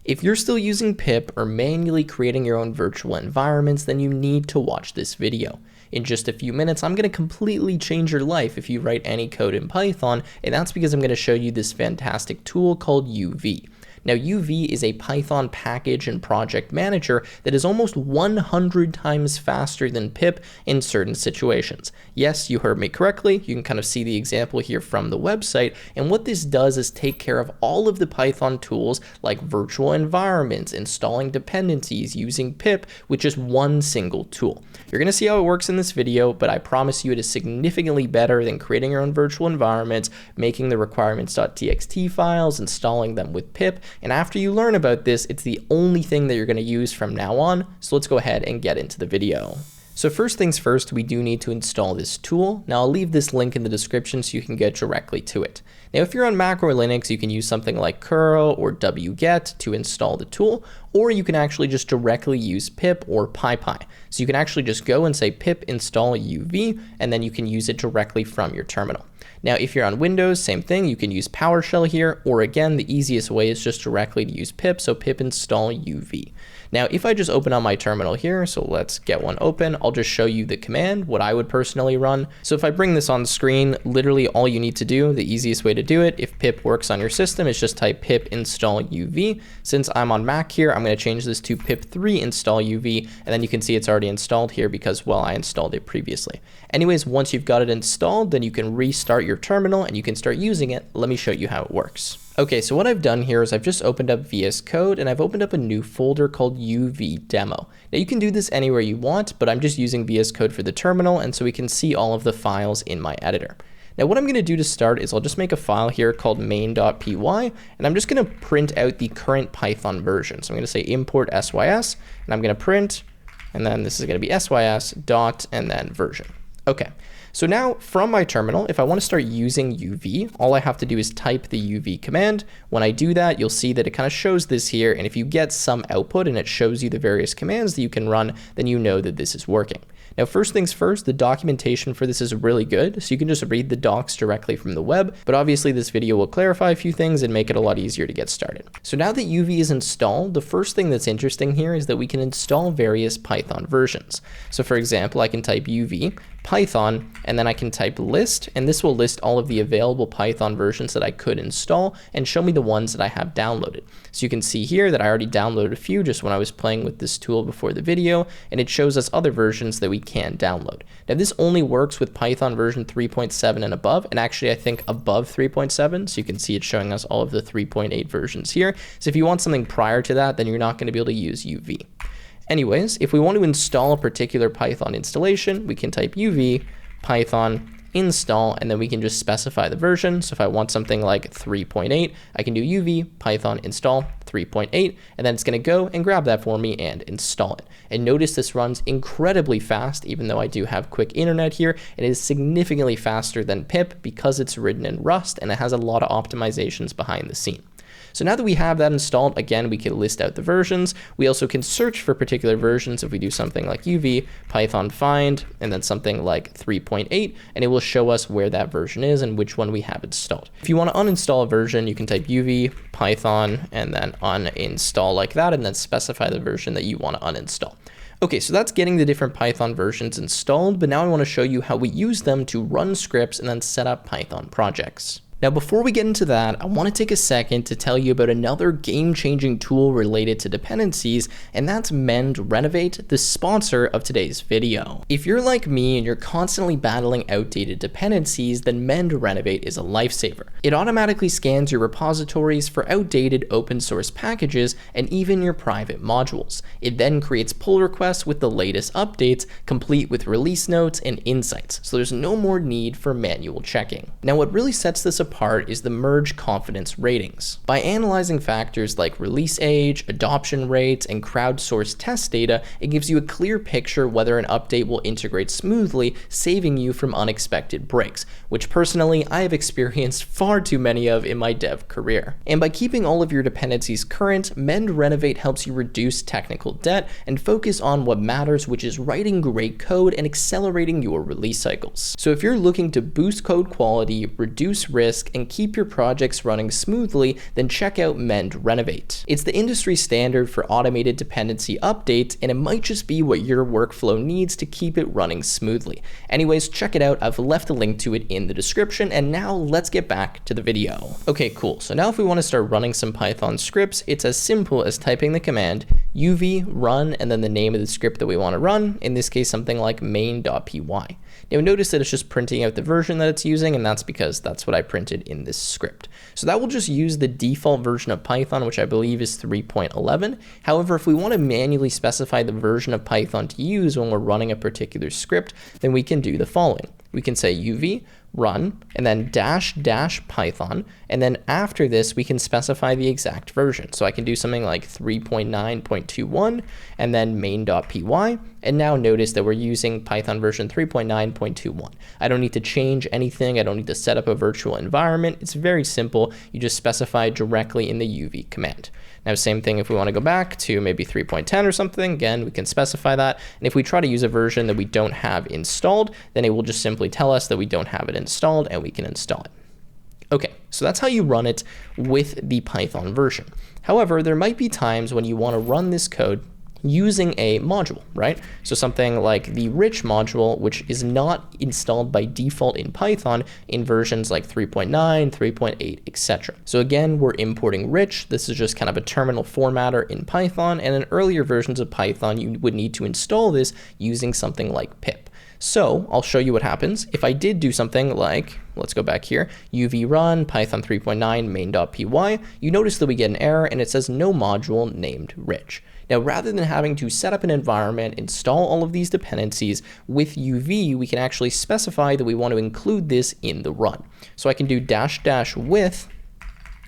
If you're still using pip or manually creating your own virtual environments, then you need to watch this video. In just a few minutes, I'm going to completely change your life if you write any code in Python, and that's because I'm going to show you this fantastic tool called UV. Now, UV is a Python package and project manager that is almost 100 times faster than pip in certain situations. Yes, you heard me correctly. You can kind of see the example here from the website. And what this does is take care of all of the Python tools like virtual environments, installing dependencies, using pip with just one single tool. You're going to see how it works in this video, but I promise you it is significantly better than creating your own virtual environments, making the requirements.txt files, installing them with pip. And after you learn about this, it's the only thing that you're going to use from now on. So let's go ahead and get into the video. So first things first, we do need to install this tool. Now I'll leave this link in the description so you can get directly to it. Now if you're on Mac or Linux, you can use something like curl or wget to install the tool, or you can actually just directly use pip or pypy. So you can actually just go and say pip install UV, and then you can use it directly from your terminal. Now, if you're on Windows, same thing, you can use PowerShell here, or again, the easiest way is just directly to use pip, so pip install UV. Now, if I just open on my terminal here, so let's get one open, I'll just show you the command, what I would personally run. So if I bring this on the screen, literally all you need to do, the easiest way to do it, if pip works on your system, is just type pip install UV. Since I'm on Mac here, I'm going to change this to pip3 install UV, and then you can see it's already installed here because, well, I installed it previously. Anyways, once you've got it installed, then you can restart your terminal and you can start using it. Let me show you how it works. Okay, so what I've done here is I've just opened up VS Code and I've opened up a new folder called UV demo. Now you can do this anywhere you want, but I'm just using VS Code for the terminal, and so we can see all of the files in my editor. Now what I'm going to do to start is I'll just make a file here called main.py, and I'm just going to print out the current Python version. So I'm going to say import sys, and I'm going to print, and then this is going to be sys dot and then version. Okay, so now from my terminal, if I want to start using UV, all I have to do is type the UV command. When I do that, you'll see that it kind of shows this here, and if you get some output and it shows you the various commands that you can run, then you know that this is working. Now, first things first, the documentation for this is really good, so you can just read the docs directly from the web, but obviously this video will clarify a few things and make it a lot easier to get started. So now that UV is installed, the first thing that's interesting here is that we can install various Python versions. So for example, I can type UV Python, and then I can type list, and this will list all of the available Python versions that I could install and show me the ones that I have downloaded. So you can see here that I already downloaded a few just when I was playing with this tool before the video, and it shows us other versions that we can download. Now this only works with Python version 3.7 and above, and actually I think above 3.7, so you can see it's showing us all of the 3.8 versions here. So if you want something prior to that, then you're not going to be able to use UV. Anyways, if we want to install a particular Python installation, we can type UV Python install, and then we can just specify the version. So if I want something like 3.8, I can do UV Python install 3.8, and then it's going to go and grab that for me and install it. And notice this runs incredibly fast, even though I do have quick internet here. It is significantly faster than pip because it's written in Rust and it has a lot of optimizations behind the scene. So now that we have that installed, again, we can list out the versions. We also can search for particular versions if we do something like UV Python find and then something like 3.8, and it will show us where that version is and which one we have installed. If you want to uninstall a version, you can type UV Python and then uninstall like that, and then specify the version that you want to uninstall. Okay, so that's getting the different Python versions installed, but now I want to show you how we use them to run scripts and then set up Python projects. Now, before we get into that, I want to take a second to tell you about another game-changing tool related to dependencies, and that's Mend Renovate, the sponsor of today's video. If you're like me and you're constantly battling outdated dependencies, then Mend Renovate is a lifesaver. It automatically scans your repositories for outdated open source packages and even your private modules. It then creates pull requests with the latest updates, complete with release notes and insights, so there's no more need for manual checking. Now, what really sets this apart is the merge confidence ratings. By analyzing factors like release age, adoption rates, and crowdsourced test data, it gives you a clear picture whether an update will integrate smoothly, saving you from unexpected breaks, which personally I have experienced far too many of in my dev career. And by keeping all of your dependencies current, Mend Renovate helps you reduce technical debt and focus on what matters, which is writing great code and accelerating your release cycles. So if you're looking to boost code quality, reduce risk, risk and keep your projects running smoothly, then check out Mend Renovate. It's the industry standard for automated dependency updates, and it might just be what your workflow needs to keep it running smoothly. Anyways, check it out. I've left a link to it in the description, and now let's get back to the video. Okay, cool. So now if we want to start running some Python scripts, it's as simple as typing the command uv run and then the name of the script that we want to run, in this case something like main.py. Now notice that it's just printing out the version that it's using, and that's because that's what I printed in this script. So that will just use the default version of Python, which I believe is 3.11. However, if we want to manually specify the version of Python to use when we're running a particular script, then we can do the following. We can say uv run and then -- Python, and then after this we can specify the exact version. So I can do something like 3.9.21 and then main.py, and now notice that we're using Python version 3.9.21. I don't need to change anything. I don't need to set up a virtual environment. It's very simple. You just specify directly in the uv command. Now, same thing if we want to go back to maybe 3.10 or something, again, we can specify that. And if we try to use a version that we don't have installed, then it will just simply tell us that we don't have it installed and we can install it. Okay, so that's how you run it with the Python version. However, there might be times when you want to run this code using a module, right? So something like the rich module, which is not installed by default in Python in versions like 3.9, 3.8, etc. So again, we're importing rich. This is just kind of a terminal formatter in Python, and in earlier versions of Python, you would need to install this using something like pip. So I'll show you what happens if I did do something like, let's go back here, uv run python 3.9 main.py. You notice that we get an error and it says no module named rich. Now, rather than having to set up an environment, install all of these dependencies, with uv, we can actually specify that we want to include this in the run. So I can do -- with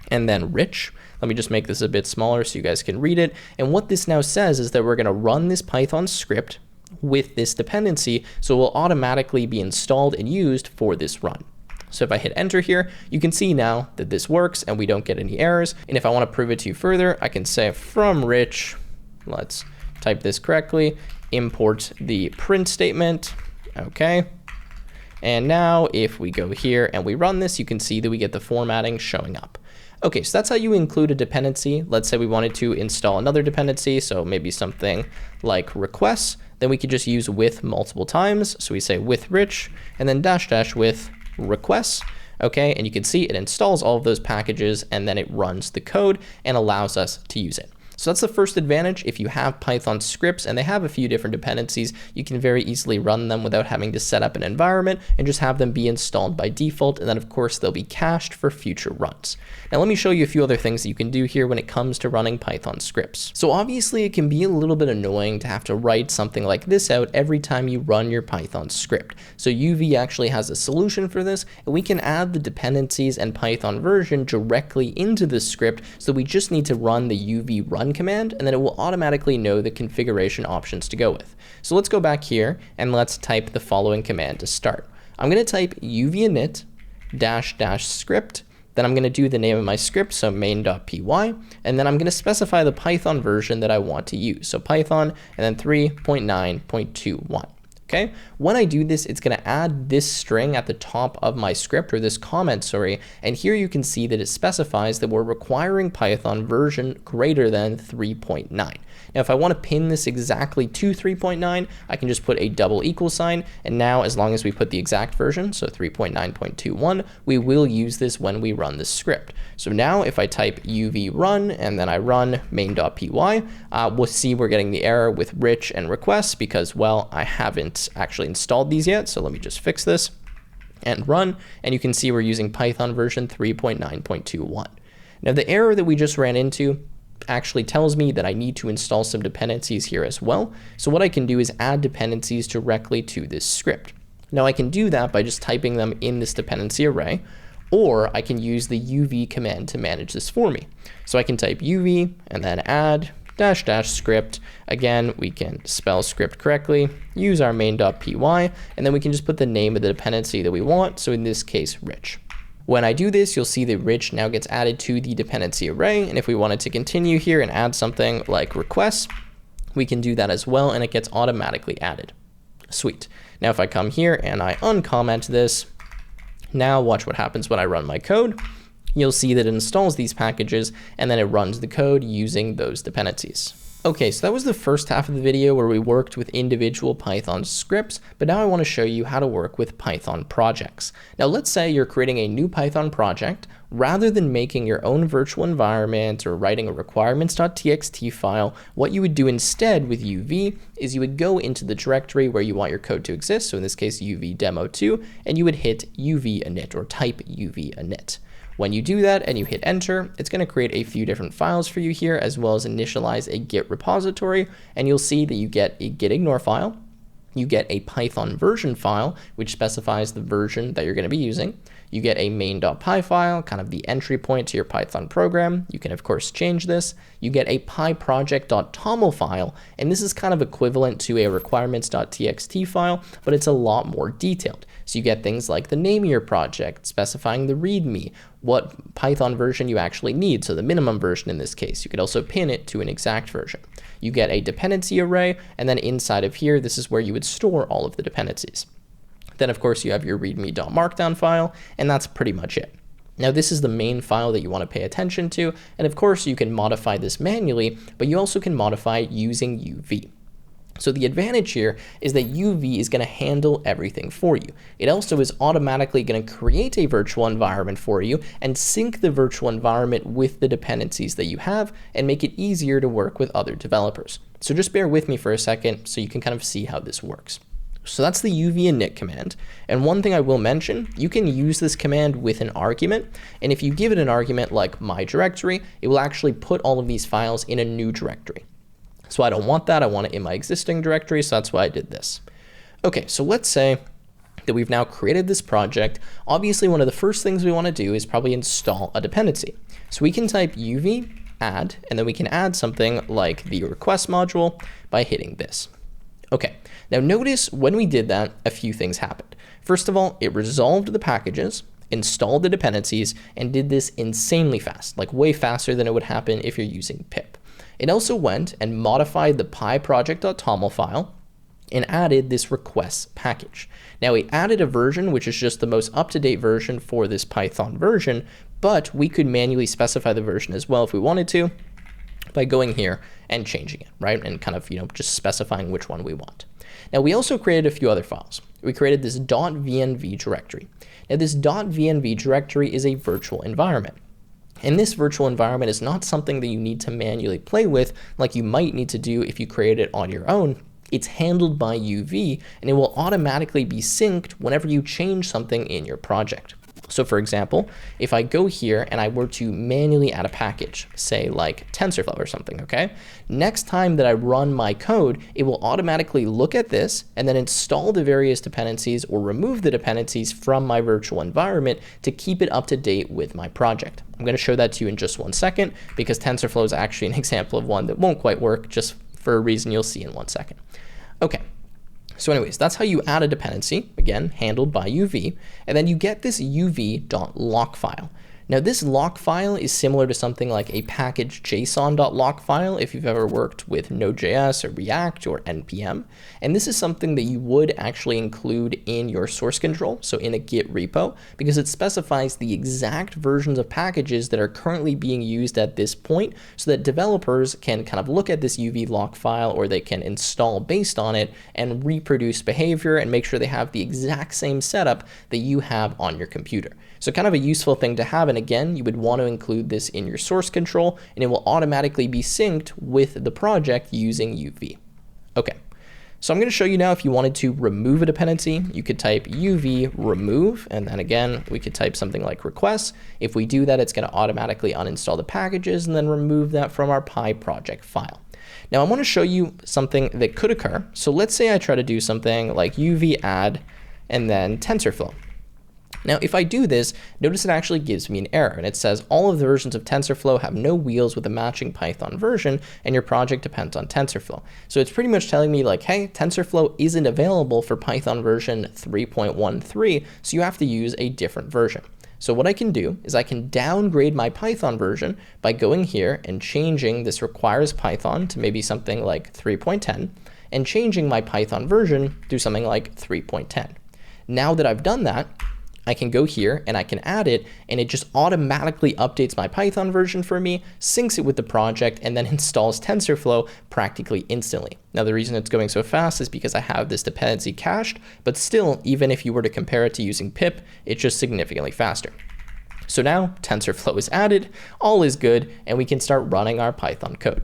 and then rich. Let me just make this a bit smaller so you guys can read it. And what this now says is that we're going to run this Python script with this dependency, so it will automatically be installed and used for this run. So if I hit enter here, you can see now that this works and we don't get any errors. And if I want to prove it to you further, I can say from rich, let's type this correctly, import the print statement. Okay. And now if we go here and we run this, you can see that we get the formatting showing up. Okay, so that's how you include a dependency. Let's say we wanted to install another dependency, so maybe something like requests. Then we could just use with multiple times. So we say with rich and then -- with requests. Okay, and you can see it installs all of those packages and then it runs the code and allows us to use it. So that's the first advantage. If you have Python scripts and they have a few different dependencies, you can very easily run them without having to set up an environment and just have them be installed by default. And then of course they'll be cached for future runs. Now let me show you a few other things that you can do here when it comes to running Python scripts. So obviously it can be a little bit annoying to have to write something like this out every time you run your Python script. So uv actually has a solution for this, and we can add the dependencies and Python version directly into the script. So we just need to run the uv run command, and then it will automatically know the configuration options to go with. So let's go back here and let's type the following command to start. I'm going to type uv init -- script. Then I'm going to do the name of my script, so main.py, and then I'm going to specify the Python version that I want to use. So Python and then 3.9.21. Okay, when I do this, it's going to add this string at the top of my script, or this comment, sorry, and here you can see that it specifies that we're requiring Python version greater than 3.9. Now, if I want to pin this exactly to 3.9, I can just put a double equal sign, and now as long as we put the exact version, so 3.9.21, we will use this when we run this script. So now if I type uv run and then I run main.py, we'll see we're getting the error with rich and requests because, well, I haven't actually installed these yet. So let me just fix this and run, and you can see we're using Python version 3.9.21. Now the error that we just ran into actually tells me that I need to install some dependencies here as well. So what I can do is add dependencies directly to this script. Now I can do that by just typing them in this dependency array, or I can use the uv command to manage this for me. So I can type uv and then add -- script. Again, we can spell script correctly, use our main.py, and then we can just put the name of the dependency that we want. So in this case, rich. When I do this, you'll see that rich now gets added to the dependency array. And if we wanted to continue here and add something like requests, we can do that as well, and it gets automatically added. Sweet. Now, if I come here and I uncomment this, Now watch what happens when I run my code. You'll see that it installs these packages and then it runs the code using those dependencies. Okay, so that was the first half of the video where we worked with individual Python scripts, but now I want to show you how to work with Python projects. Now let's say you're creating a new Python project. Rather than making your own virtual environment or writing a requirements.txt file, what you would do instead with UV is you would go into the directory where you want your code to exist, so in this case UV demo2, and you would hit UV init or type UV init. When you do that and you hit enter, it's going to create a few different files for you here, as well as initialize a Git repository, and you'll see that you get a gitignore file, you get a Python version file, which specifies the version that you're going to be using. You get a main.py file, kind of the entry point to your Python program. You can, of course, change this. You get a pyproject.toml file, and this is kind of equivalent to a requirements.txt file, but it's a lot more detailed. So you get things like the name of your project, specifying the README, what Python version you actually need, so the minimum version in this case. You could also pin it to an exact version. You get a dependency array, and then inside of here, this is where you would store all of the dependencies. Then, of course, you have your readme.markdown file, and that's pretty much it. Now, this is the main file that you want to pay attention to, and of course, you can modify this manually, but you also can modify using UV. So the advantage here is that UV is going to handle everything for you. It also is automatically going to create a virtual environment for you and sync the virtual environment with the dependencies that you have and make it easier to work with other developers. So just bear with me for a second so you can kind of see how this works. So that's the UV init command. And one thing I will mention, you can use this command with an argument. And if you give it an argument like my directory, it will actually put all of these files in a new directory. So I don't want that. I want it in my existing directory. So that's why I did this. Okay, so let's say that we've now created this project. Obviously, one of the first things we want to do is probably install a dependency. So we can type UV add, and then we can add something like the request module by hitting this. Okay, now notice when we did that, a few things happened. First of all, it resolved the packages, installed the dependencies, and did this insanely fast, like way faster than it would happen if you're using pip. It also went and modified the pyproject.toml file and added this requests package. Now it added a version, which is just the most up-to-date version for this Python version, but we could manually specify the version as well if we wanted to by going here and changing it, right? And kind of, just specifying which one we want. Now we also created a few other files. We created this .venv directory. Now this .venv directory is a virtual environment. And this virtual environment is not something that you need to manually play with like you might need to do if you create it on your own. It's handled by UV, and it will automatically be synced whenever you change something in your project. So for example, if I go here and I were to manually add a package, say like TensorFlow or something, okay? Next time that I run my code, it will automatically look at this and then install the various dependencies or remove the dependencies from my virtual environment to keep it up to date with my project. I'm going to show that to you in just 1 second because TensorFlow is actually an example of one that won't quite work just for a reason you'll see in 1 second. Okay. So anyways, that's how you add a dependency, again, handled by UV, and then you get this uv.lock file. Now this lock file is similar to something like a package json.lock file if you've ever worked with Node.js or React or NPM. And this is something that you would actually include in your source control, so in a Git repo, because it specifies the exact versions of packages that are currently being used at this point so that developers can kind of look at this UV lock file or they can install based on it and reproduce behavior and make sure they have the exact same setup that you have on your computer. So kind of a useful thing to have, and again, you would want to include this in your source control, and it will automatically be synced with the project using UV. Okay, so I'm going to show you now if you wanted to remove a dependency, you could type UV remove, and then again, we could type something like requests. If we do that, it's going to automatically uninstall the packages and then remove that from our PyProject file. Now I want to show you something that could occur. So let's say I try to do something like UV add and then TensorFlow. Now, if I do this, notice it actually gives me an error, and it says all of the versions of TensorFlow have no wheels with a matching Python version, and your project depends on TensorFlow. So it's pretty much telling me like, hey, TensorFlow isn't available for Python version 3.13, so you have to use a different version. So what I can do is I can downgrade my Python version by going here and changing this requires Python to maybe something like 3.10, and changing my Python version to something like 3.10. Now that I've done that, I can go here and I can add it, and it just automatically updates my Python version for me, syncs it with the project, and then installs TensorFlow practically instantly. Now, the reason it's going so fast is because I have this dependency cached, but still, even if you were to compare it to using pip, it's just significantly faster. So now TensorFlow is added, all is good, and we can start running our Python code.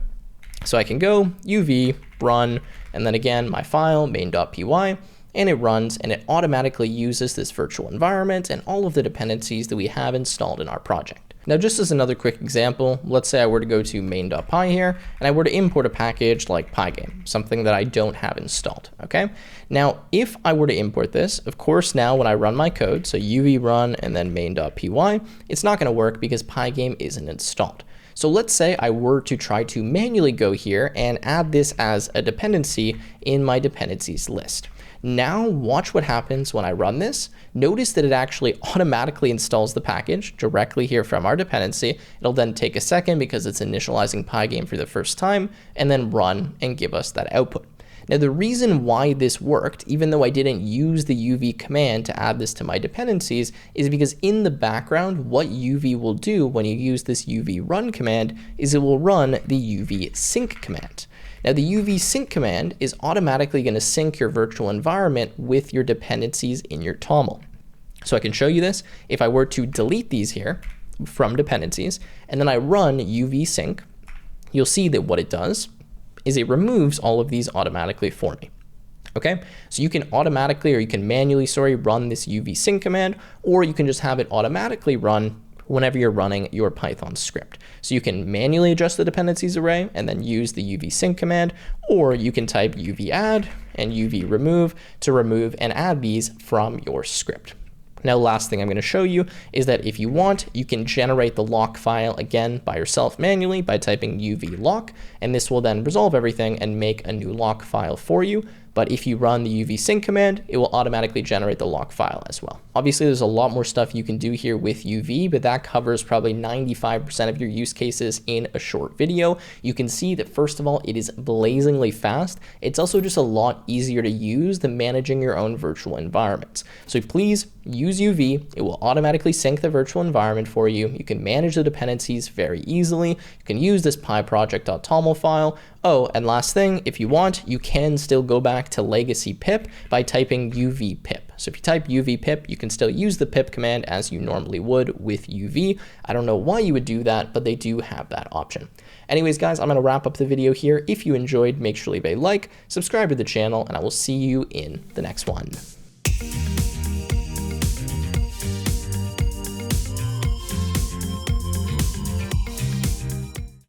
So I can go uv run, and then again, my file main.py, and it runs, and it automatically uses this virtual environment and all of the dependencies that we have installed in our project. Now, just as another quick example, let's say I were to go to main.py here, and I were to import a package like Pygame, something that I don't have installed, okay? Now, if I were to import this, of course, now when I run my code, so uv run and then main.py, it's not gonna work because Pygame isn't installed. So let's say I were to try to manually go here and add this as a dependency in my dependencies list. Now watch what happens when I run this. Notice that it actually automatically installs the package directly here from our dependency. It'll then take a second because it's initializing Pygame for the first time, and then run and give us that output. Now, the reason why this worked, even though I didn't use the uv command to add this to my dependencies, is because in the background, what uv will do when you use this uv run command is it will run the uv sync command. Now, the uv sync command is automatically going to sync your virtual environment with your dependencies in your TOML. So I can show you this. If I were to delete these here from dependencies, and then I run uv sync, you'll see that what it does is it removes all of these automatically for me. Okay, so you can automatically, or you can manually, run this uv sync command, or you can just have it automatically run whenever you're running your Python script. So you can manually adjust the dependencies array and then use the uv sync command, or you can type uv add and uv remove to remove and add these from your script. Now, last thing I'm going to show you is that if you want, you can generate the lock file again by yourself manually by typing uv lock, and this will then resolve everything and make a new lock file for you. But if you run the uv sync command, it will automatically generate the lock file as well. Obviously, there's a lot more stuff you can do here with uv, but that covers probably 95% of your use cases in a short video. You can see that, first of all, it is blazingly fast. It's also just a lot easier to use than managing your own virtual environments. So please use uv. It will automatically sync the virtual environment for you. You can manage the dependencies very easily. You can use this pyproject.toml file. Oh, and last thing, if you want, you can still go back to legacy pip by typing uv pip. So if you type uv pip, you can still use the pip command as you normally would with uv. I don't know why you would do that, but they do have that option. Anyways, guys, I'm going to wrap up the video here. If you enjoyed, make sure to leave a like, subscribe to the channel, and I will see you in the next one.